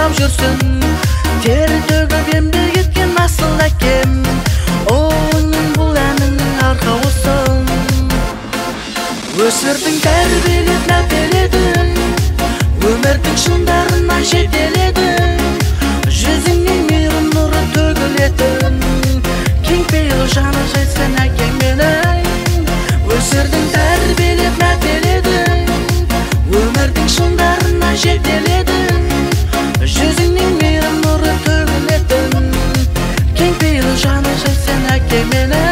сыйлап жүрсін. Тері төгіп еңбек еткен асыл әкем, оның бұл әнінің арқауысың. Өсірдің, тәрбиелеп мәпеледің, өмірдің шыңдарына жетеледің. Жүзіңнен мейірім нұры төгілетін, кең пейіл жаны жайсың әкең менің. Өсірдің, тәрбиелеп мәпеледің, өмірдің шыңдарына жетеледің. Жүзіңнен мейірім нұры төгілетін, кең пейіл жаны жайсың әкең менің.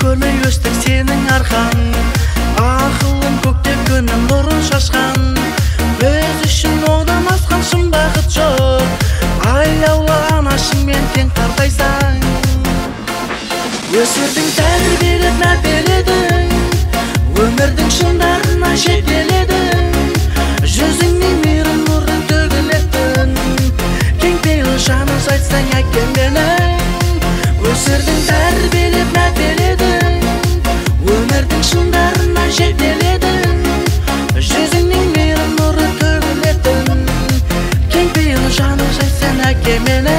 Көрмей өстік сенің арқан, ақылым көкте күнім нұрын шашқан. Біз үшін одан асқан шын бақыт жоқ, аяулы анашыңмен тең қартайсаң. Өсірдің, тәрбиелеп мәпеледің, өмірдің шыңдарына жетеледің. Жүзіңнен мейірім нұрын төгілетін, кең пейіл жаны жайсаң әкең менің. Өсірдің, тәрбиелеп мәпеледің, өмірдің шыңдарына жетеледің. Жүзіңнен мейірім нұры төгілетін, кең пейіл жаны жайсаң әкең менің.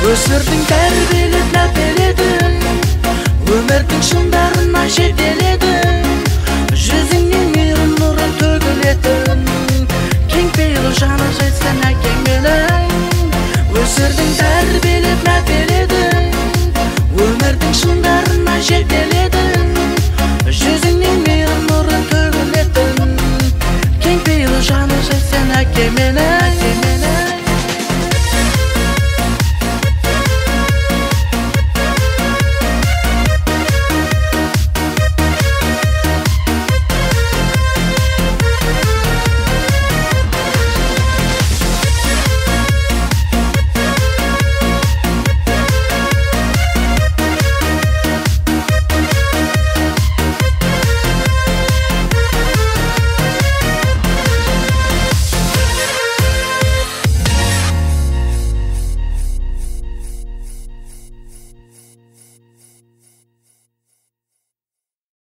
Өсірдің, тәрбиелеп мәпеледің, өмірдің шыңдарына жетеледің. Жүзіңнен мейірім нұры төгілетін, кең пейіл жаны жайсаң әкең менің. Өсірдің, тәрбиелеп мәпеледің, өмірдің шыңдарына жетеледің. Жүзіңнен мейірім нұры төгілетін, кең пейіл жаны жайсаң әкең менің.